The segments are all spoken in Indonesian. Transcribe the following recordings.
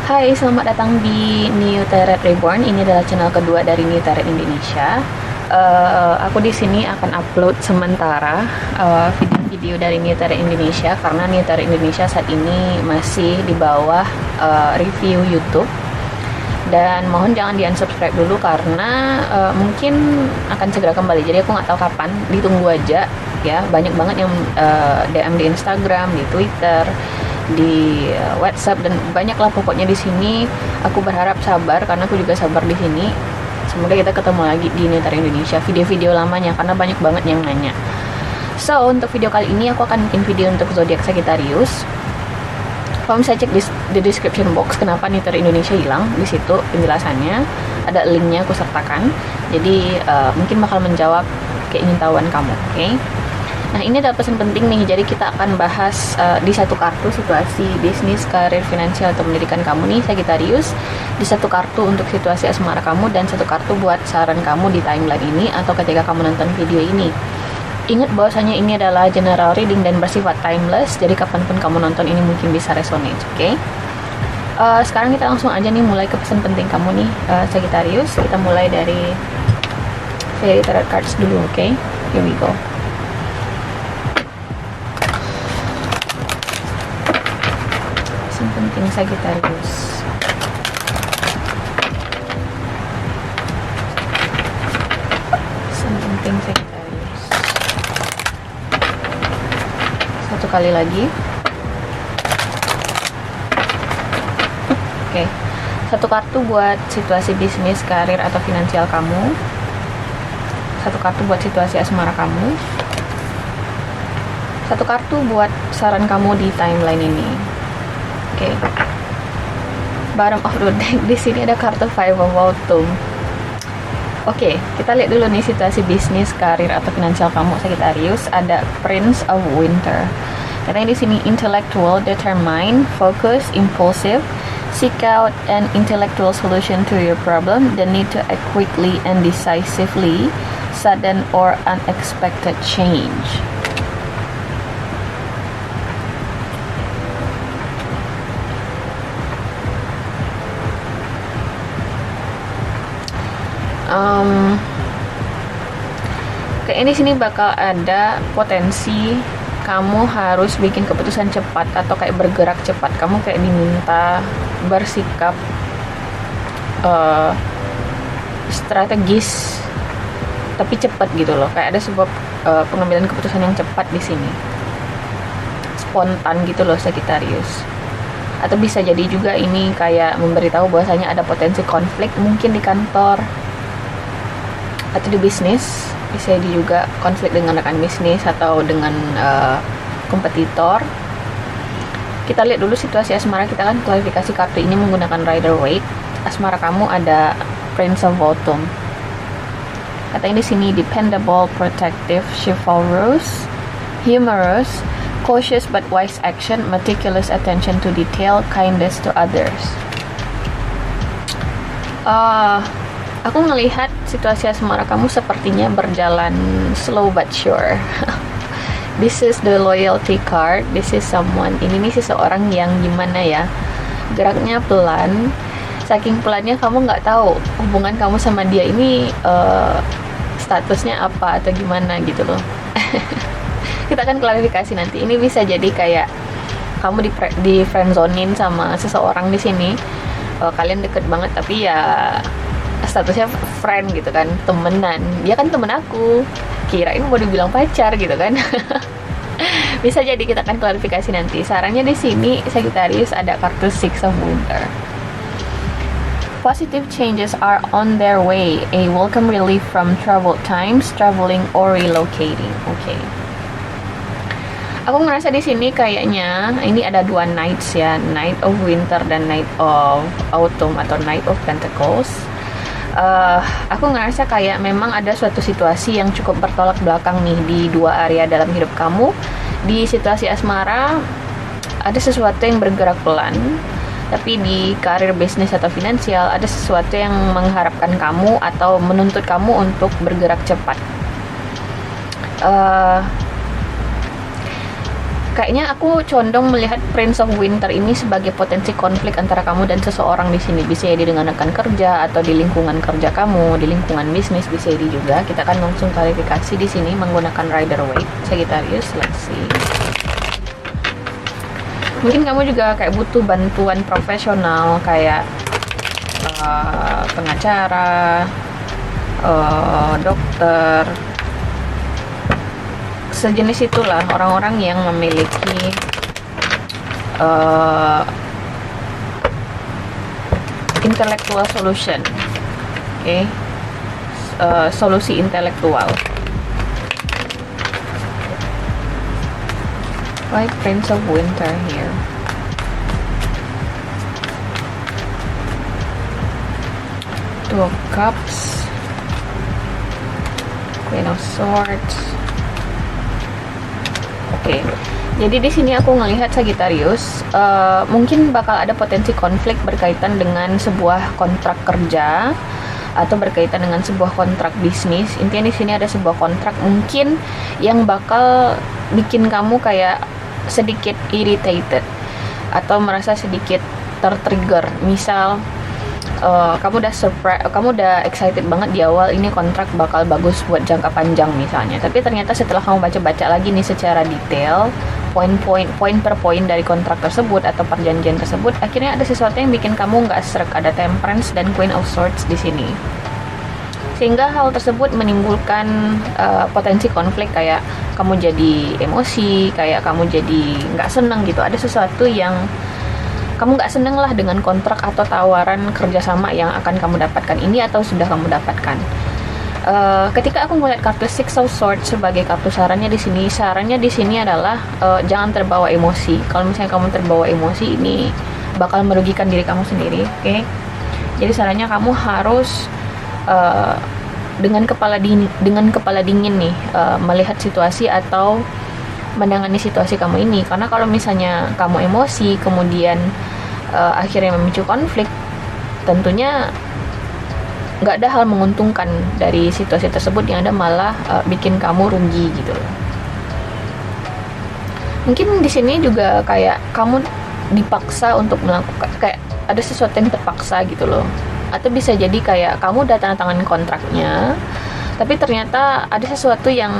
Hai, selamat datang di New Teret Reborn. Ini adalah channel kedua dari New Teret Indonesia. Aku di sini akan upload sementara video-video dari New Teret Indonesia karena New Teret Indonesia saat ini masih di bawah review YouTube. Dan mohon jangan di-unsubscribe dulu karena mungkin akan segera kembali. Jadi aku nggak tahu kapan, ditunggu aja ya. Banyak banget yang DM di Instagram, di Twitter, di WhatsApp, dan banyaklah pokoknya di sini. Aku berharap sabar karena aku juga sabar di sini. Semoga kita ketemu lagi di New Teret Indonesia video-video lamanya karena banyak banget yang nanya. So untuk video kali ini aku akan bikin video untuk zodiak Sagittarius. Kalau misalnya cek di description box kenapa New Teret Indonesia hilang, di situ penjelasannya ada linknya aku sertakan. Jadi mungkin bakal menjawab keingintahuan kamu, oke? Nah, ini adalah pesan penting nih. Jadi kita akan bahas di satu kartu situasi bisnis, karir, finansial, atau pendidikan kamu nih Sagittarius. Di satu kartu untuk situasi asmara kamu dan satu kartu buat saran kamu di timeline ini atau ketika kamu nonton video ini. Ingat bahwasanya ini adalah general reading dan bersifat timeless. Jadi kapanpun kamu nonton ini mungkin bisa resonate, oke? Sekarang kita langsung aja nih mulai ke pesan penting kamu nih Sagittarius. Kita mulai dari Fairy Tarot Cards dulu, oke? Here we go. Penting Sagittarius. Penting Sagittarius. Satu kali lagi. Oke. Satu kartu buat situasi bisnis, karir, atau finansial kamu. Satu kartu buat situasi asmara kamu. Satu kartu buat saran kamu di timeline ini. Oke. Bottom of the deck, di sini ada kartu Five of Autumn. Oke, kita lihat dulu nih situasi bisnis, karir, atau finansial kamu Sagittarius. Ada Prince of Winter. Katanya di sini intellectual, determined, focus, impulsive, seek out an intellectual solution to your problem, the need to act quickly and decisively, sudden or unexpected change. Kayaknya di sini bakal ada potensi kamu harus bikin keputusan cepat atau kayak bergerak cepat. Kamu kayak diminta bersikap strategis tapi cepat gitu loh. Kayak ada sebuah pengambilan keputusan yang cepat di sini. Spontan gitu loh Sagittarius. Atau bisa jadi juga ini kayak memberitahu bahwasanya ada potensi konflik mungkin di kantor atau di bisnis. Bisa jadi juga konflik dengan rekan bisnis atau dengan kompetitor. Kita lihat dulu situasi asmara kita kan klarifikasi kartu ini menggunakan Rider-Waite. Asmara kamu ada Prince of Autumn. Katanya di sini dependable, protective, chivalrous, humorous, cautious but wise action, meticulous attention to detail, kindness to others. Aku ngelihat situasi asmara kamu sepertinya berjalan slow but sure. This is the loyalty card. This is someone. Ini nih seseorang yang gimana ya, geraknya pelan. Saking pelannya kamu nggak tahu hubungan kamu sama dia ini statusnya apa atau gimana gitu loh. Kita akan klarifikasi nanti. Ini bisa jadi kayak kamu di friendzonein sama seseorang di sini. Kalian deket banget tapi ya statusnya friend gitu kan, temenan. Dia kan temen aku, kirain mau dibilang pacar gitu kan. Bisa jadi, kita akan klarifikasi nanti. Sarannya di sini Sagittarius ada kartu Six of Winter. Positive changes are on their way, a welcome relief from troubled times, traveling or relocating. Oke. Aku ngerasa di sini kayaknya ini ada dua nights ya, Night of Winter dan Night of Autumn atau Night of Pentacles. Aku ngerasa kayak memang ada suatu situasi yang cukup bertolak belakang nih di dua area dalam hidup kamu. Di situasi asmara ada sesuatu yang bergerak pelan, tapi di karir, bisnis, atau finansial ada sesuatu yang mengharapkan kamu atau menuntut kamu untuk bergerak cepat. Kayaknya aku condong melihat Prince of Winter ini sebagai potensi konflik antara kamu dan seseorang di sini. Bisa jadi dengan rekan kerja atau di lingkungan kerja kamu, di lingkungan bisnis bisa jadi juga. Kita akan langsung klarifikasi di sini menggunakan Rider Waite Sagittarius. Let's see. Mungkin kamu juga kayak butuh bantuan profesional kayak pengacara, dokter, sejenis itulah, orang-orang yang memiliki intellectual solution, oke, solusi intelektual. Why Prince of Winter here? Two of Cups, Queen of Swords. Oke, jadi di sini aku ngelihat Sagittarius, mungkin bakal ada potensi konflik berkaitan dengan sebuah kontrak kerja atau berkaitan dengan sebuah kontrak bisnis. Intinya di sini ada sebuah kontrak mungkin yang bakal bikin kamu kayak sedikit irritated atau merasa sedikit tertrigger. Misal kamu udah surprise, kamu udah excited banget di awal ini kontrak bakal bagus buat jangka panjang misalnya, tapi ternyata setelah kamu baca-baca lagi nih secara detail poin per poin dari kontrak tersebut atau perjanjian tersebut, akhirnya ada sesuatu yang bikin kamu nggak srek. Ada Temperance dan Queen of Swords di sini, sehingga hal tersebut menimbulkan potensi konflik, kayak kamu jadi emosi, kayak kamu jadi nggak seneng gitu. Ada sesuatu yang kamu nggak seneng lah dengan kontrak atau tawaran kerjasama yang akan kamu dapatkan ini atau sudah kamu dapatkan. Ketika aku melihat kartu Six of Swords sebagai kartu sarannya di sini adalah jangan terbawa emosi. Kalau misalnya kamu terbawa emosi, ini bakal merugikan diri kamu sendiri, oke? Jadi sarannya kamu harus dengan kepala dingin nih melihat situasi atau menangani situasi kamu ini, karena kalau misalnya kamu emosi kemudian akhirnya memicu konflik, tentunya nggak ada hal menguntungkan dari situasi tersebut, yang ada malah bikin kamu rugi gitu loh. Mungkin di sini juga kayak kamu dipaksa untuk melakukan, kayak ada sesuatu yang terpaksa gitu loh, atau bisa jadi kayak kamu udah tanda tangan kontraknya tapi ternyata ada sesuatu yang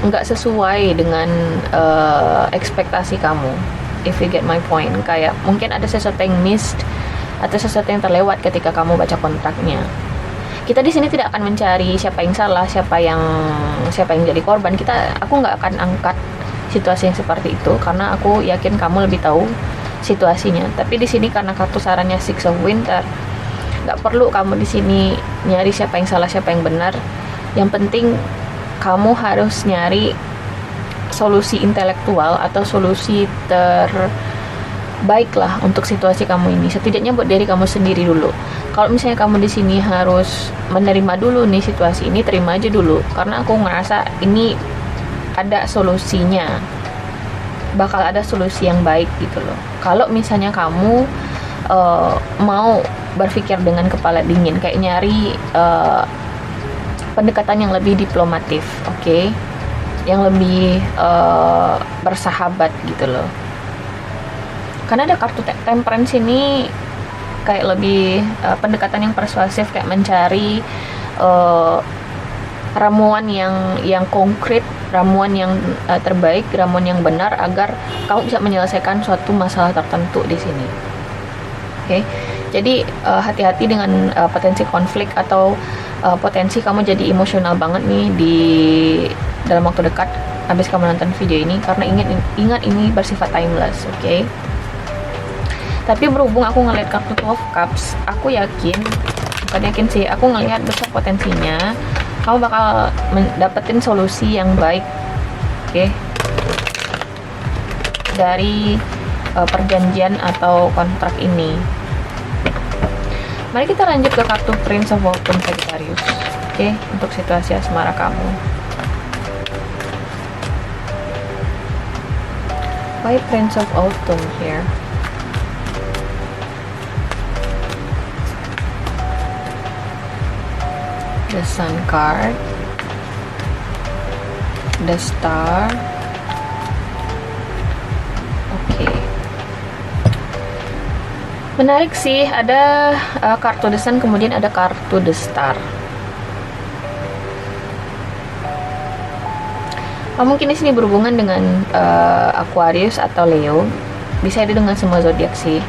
nggak sesuai dengan ekspektasi kamu. If you get my point, kayak mungkin ada sesuatu yang missed atau sesuatu yang terlewat ketika kamu baca kontraknya. Kita di sini tidak akan mencari siapa yang salah, siapa yang jadi korban. Aku nggak akan angkat situasi yang seperti itu karena aku yakin kamu lebih tahu situasinya. Tapi di sini karena kartu sarannya Six of Winter, nggak perlu kamu di sini nyari siapa yang salah, siapa yang benar. Yang penting kamu harus nyari solusi intelektual atau solusi terbaik lah untuk situasi kamu ini. Setidaknya buat diri kamu sendiri dulu. Kalau misalnya kamu di sini harus menerima dulu nih situasi ini, terima aja dulu. Karena aku ngerasa ini ada solusinya. Bakal ada solusi yang baik gitu loh. Kalau misalnya kamu mau berpikir dengan kepala dingin, kayak nyari pendekatan yang lebih diplomatif, oke? Yang lebih bersahabat gitu loh. Karena ada kartu Temperance ini kayak lebih pendekatan yang persuasif, kayak mencari ramuan yang konkret, ramuan yang terbaik, ramuan yang benar agar kamu bisa menyelesaikan suatu masalah tertentu di sini. Oke? Jadi hati-hati dengan potensi konflik atau potensi kamu jadi emosional banget nih dalam waktu dekat habis kamu nonton video ini, karena ingat ini bersifat timeless, oke? Tapi berhubung aku ngeliat kartu Two of Cups, aku ngelihat besar potensinya kamu bakal dapetin solusi yang baik, oke? Dari perjanjian atau kontrak ini. Mari kita lanjut ke kartu Prince of Autumn Sagittarius, oke? Untuk situasi asmara kamu. Why Prince of Autumn here? The Sun card, the Star, Menarik sih, ada kartu The Sun, kemudian ada kartu The Star. Mungkin di sini berhubungan dengan Aquarius atau Leo. Bisa ada dengan semua zodiak sih.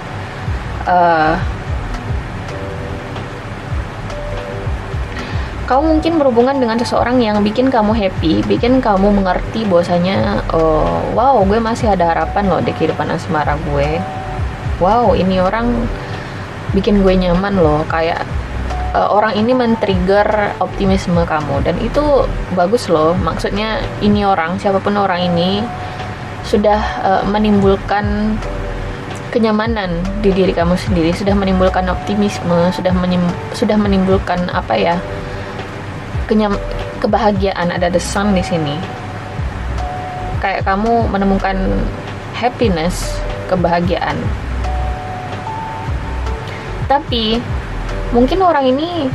Kamu mungkin berhubungan dengan seseorang yang bikin kamu happy, bikin kamu mengerti bahwasanya, wow, gue masih ada harapan loh di kehidupan asmara gue. Wow, ini orang bikin gue nyaman loh, kayak orang ini men-trigger optimisme kamu, dan itu bagus loh. Maksudnya ini orang, siapapun orang ini sudah menimbulkan kenyamanan di diri kamu sendiri, sudah menimbulkan optimisme, sudah menimbulkan apa ya, kebahagiaan. Ada The Sun di sini, kayak kamu menemukan happiness, kebahagiaan. Tapi mungkin orang ini,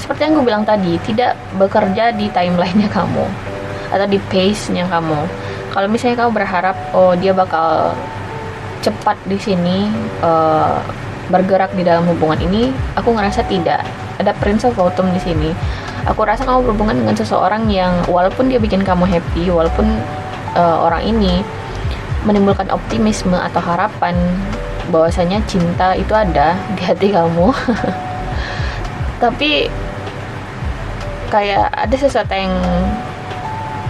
seperti yang gue bilang tadi, tidak bekerja di timeline-nya kamu atau di pace-nya kamu. Kalau misalnya kamu berharap, oh dia bakal cepat di sini, bergerak di dalam hubungan ini, aku ngerasa tidak. Ada Prince of Autumn di sini. Aku rasa kamu berhubungan dengan seseorang yang walaupun dia bikin kamu happy, walaupun orang ini menimbulkan optimisme atau harapan bahwasanya cinta itu ada di hati kamu, tapi kayak ada sesuatu yang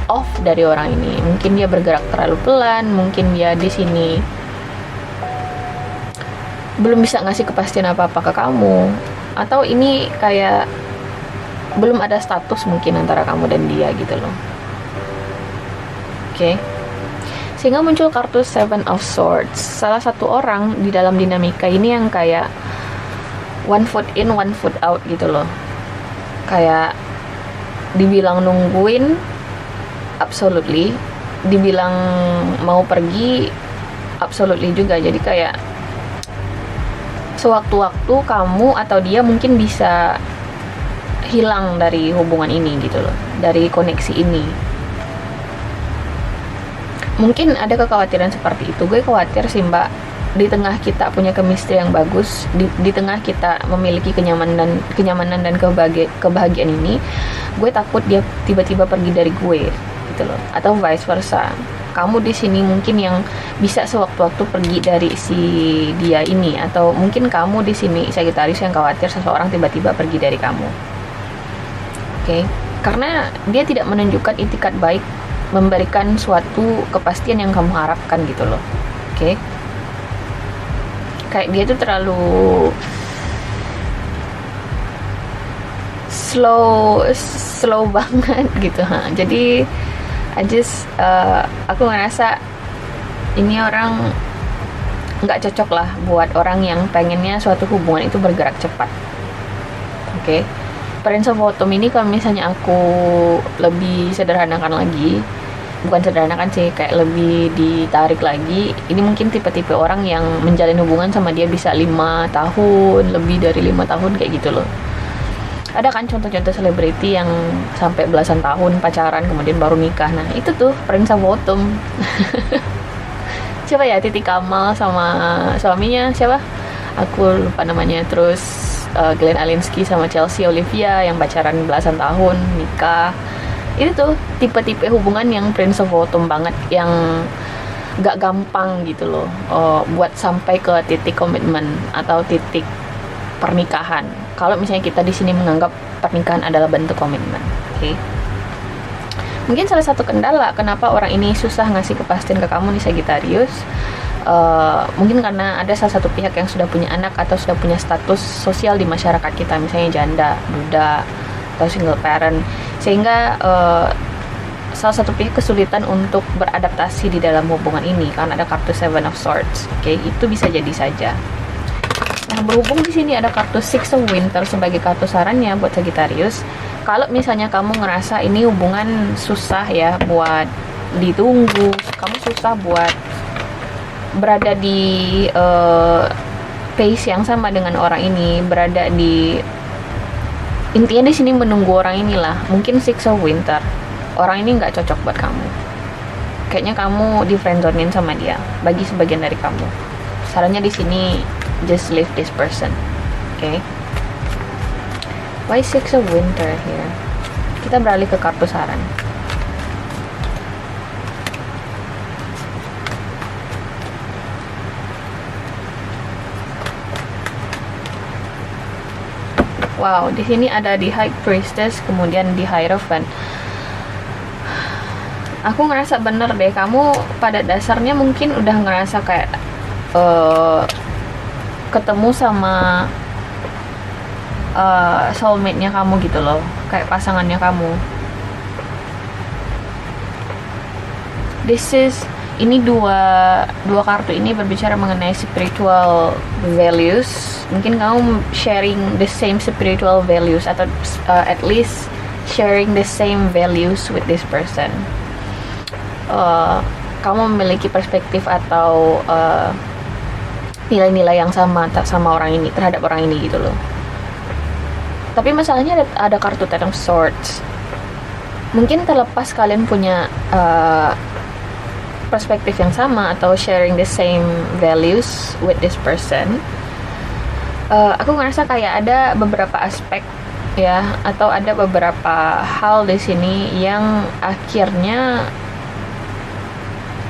off dari orang ini. Mungkin dia bergerak terlalu pelan, mungkin dia di sini belum bisa ngasih kepastian apa-apa ke kamu, atau ini kayak belum ada status mungkin antara kamu dan dia gitu loh. Oke. Sehingga muncul kartu Seven of Swords. Salah satu orang di dalam dinamika ini yang kayak one foot in, one foot out gitu loh. Kayak dibilang nungguin, absolutely. Dibilang mau pergi, absolutely juga. Jadi kayak sewaktu-waktu kamu atau dia mungkin bisa hilang dari hubungan ini gitu loh, dari koneksi ini. Mungkin ada kekhawatiran seperti itu. Gue khawatir sih mbak, di tengah kita punya chemistry yang bagus, di tengah kita memiliki kenyamanan dan kebahagiaan ini, gue takut dia tiba-tiba pergi dari gue gitu loh, atau vice versa. Kamu di sini mungkin yang bisa sewaktu-waktu pergi dari si dia ini, atau mungkin kamu di sini Sagittarius yang khawatir seseorang tiba-tiba pergi dari kamu. Oke, karena dia tidak menunjukkan itikat baik, memberikan suatu kepastian yang kamu harapkan gitu loh. Oke, kayak dia tuh terlalu slow banget gitu. Jadi aku ngerasa ini orang nggak cocok lah buat orang yang pengennya suatu hubungan itu bergerak cepat. Oke. Prince of Autumn ini kalau misalnya aku lebih sederhanakan lagi, bukan sederhanakan sih, kayak lebih ditarik lagi, ini mungkin tipe-tipe orang yang menjalin hubungan sama dia bisa 5 tahun, lebih dari 5 tahun kayak gitu loh. Ada kan contoh-contoh selebriti yang sampai belasan tahun pacaran kemudian baru nikah. Nah itu tuh Prince of Autumn. Siapa ya, Titi Kamal sama suaminya siapa, aku lupa namanya. Terus Glenn Alinsky sama Chelsea Olivia yang pacaran belasan tahun nikah. Itu tuh tipe-tipe hubungan yang Prince of Autumn banget, yang gak gampang gitu loh buat sampai ke titik komitmen atau titik pernikahan. Kalau misalnya kita di sini menganggap pernikahan adalah bentuk komitmen. Oke. Mungkin salah satu kendala kenapa orang ini susah ngasih kepastian ke kamu nih Sagittarius, mungkin karena ada salah satu pihak yang sudah punya anak atau sudah punya status sosial di masyarakat kita, misalnya janda, duda, atau single parent, sehingga salah satu pihak kesulitan untuk beradaptasi di dalam hubungan ini karena ada kartu Seven of Swords. Oke, itu bisa jadi saja. Nah, berhubung di sini ada kartu Six of Winter sebagai kartu sarannya buat Sagittarius, kalau misalnya kamu ngerasa ini hubungan susah ya buat ditunggu, kamu susah buat berada di pace yang sama dengan orang ini, berada di, intinya di sini menunggu orang inilah. Mungkin Six of Winter, orang ini nggak cocok buat kamu. Kayaknya kamu di friendzonein sama dia, bagi sebagian dari kamu. sarannya di sini just leave this person. Okay. Why Six of Winter here? Kita beralih ke kartu saran. Wow, di sini ada di High Priestess, kemudian di Hierophant. Aku ngerasa bener deh, kamu pada dasarnya mungkin udah ngerasa kayak ketemu sama soulmate-nya kamu gitu loh, kayak pasangannya kamu. Ini dua kartu ini berbicara mengenai spiritual values. Mungkin kamu sharing the same spiritual values, atau at least sharing the same values with this person. Kamu memiliki perspektif atau nilai-nilai yang sama orang ini, terhadap orang ini gitu loh. Tapi masalahnya ada kartu Ten of Swords. Mungkin terlepas kalian punya perspektif yang sama atau sharing the same values with this person, aku ngerasa kayak ada beberapa aspek ya, atau ada beberapa hal di sini yang akhirnya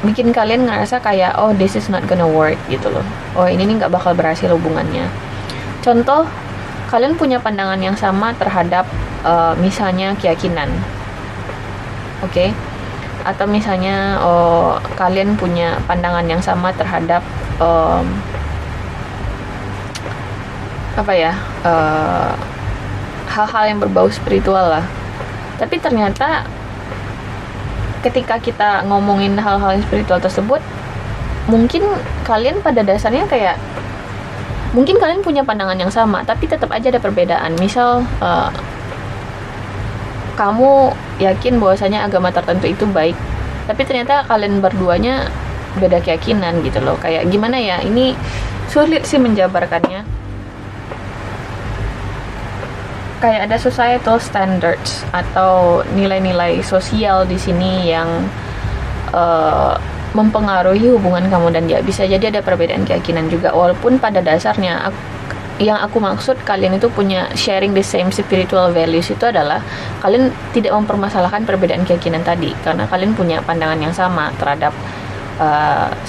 bikin kalian ngerasa kayak oh this is not gonna work gitu loh. Oh ini nih nggak bakal berhasil hubungannya. Contoh, kalian punya pandangan yang sama terhadap misalnya keyakinan, oke? Atau misalnya kalian punya pandangan yang sama terhadap hal-hal yang berbau spiritual lah. Tapi ternyata ketika kita ngomongin hal-hal yang spiritual tersebut, mungkin kalian pada dasarnya kayak mungkin kalian punya pandangan yang sama, tapi tetap aja ada perbedaan. Misal kamu yakin bahwasanya agama tertentu itu baik, tapi ternyata kalian berduanya beda keyakinan gitu loh. Kayak gimana ya, ini sulit sih menjabarkannya. Kayak ada societal standards atau nilai-nilai sosial di sini yang mempengaruhi hubungan kamu dan dia. Bisa jadi ada perbedaan keyakinan juga, walaupun pada dasarnya yang aku maksud kalian itu punya sharing the same spiritual values itu adalah kalian tidak mempermasalahkan perbedaan keyakinan tadi, karena kalian punya pandangan yang sama terhadap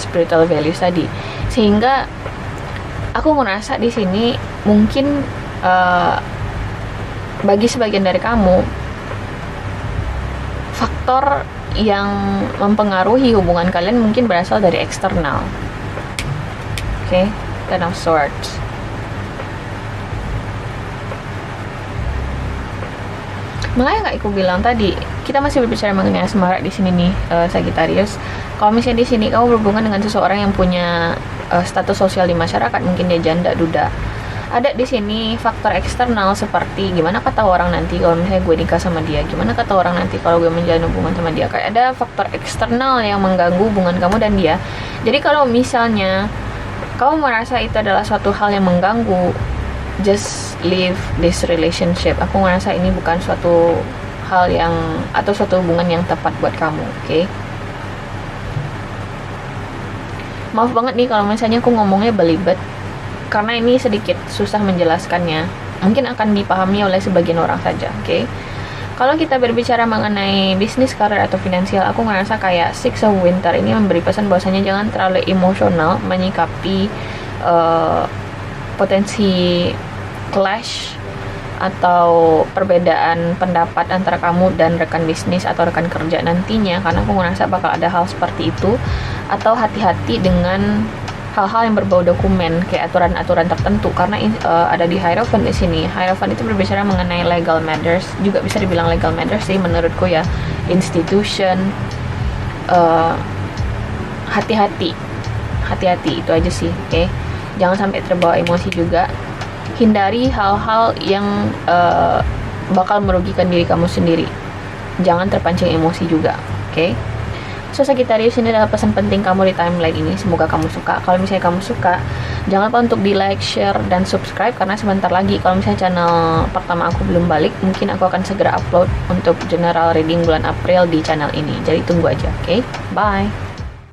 spiritual values tadi. Sehingga aku merasa di sini mungkin bagi sebagian dari kamu, faktor yang mempengaruhi hubungan kalian mungkin berasal dari eksternal. Oke, Ten of Swords. Makanya nggak aku bilang tadi, kita masih berbicara mengenai asmara di sini nih, Sagittarius. Kalau misalnya di sini kamu berhubungan dengan seseorang yang punya status sosial di masyarakat, mungkin dia janda, duda. Ada di sini faktor eksternal seperti gimana kata orang nanti kalau misalnya gue nikah sama dia, gimana kata orang nanti kalau gue menjalin hubungan sama dia. Kayak ada faktor eksternal yang mengganggu hubungan kamu dan dia. Jadi kalau misalnya kamu merasa itu adalah suatu hal yang mengganggu, just leave this relationship. Aku ngerasa ini bukan suatu hal yang atau suatu hubungan yang tepat buat kamu, oke? Maaf banget nih kalau misalnya aku ngomongnya belibet, karena ini sedikit susah menjelaskannya. Mungkin akan dipahami oleh sebagian orang saja, oke? Kalau kita berbicara mengenai bisnis, karir, atau finansial, aku ngerasa kayak Six of Winter ini memberi pesan bahwasanya jangan terlalu emosional menyikapi potensi clash atau perbedaan pendapat antara kamu dan rekan bisnis atau rekan kerja nantinya, karena aku ngerasa bakal ada hal seperti itu. Atau hati-hati dengan hal-hal yang berbau dokumen, kayak aturan-aturan tertentu, karena ada di Hierophant di sini. Hierophant itu berbicara mengenai legal matters, juga bisa dibilang legal matters sih menurutku ya, institution. Hati-hati itu aja sih, oke? Jangan sampai terbawa emosi juga. Hindari hal-hal yang bakal merugikan diri kamu sendiri. Jangan terpancing emosi juga, oke? So, Sagittarius, ini adalah pesan penting kamu di timeline ini. Semoga kamu suka. Kalau misalnya kamu suka, jangan lupa untuk di like, share, dan subscribe, karena sebentar lagi kalau misalnya channel pertama aku belum balik, mungkin aku akan segera upload untuk general reading bulan April di channel ini. Jadi tunggu aja, oke? Bye!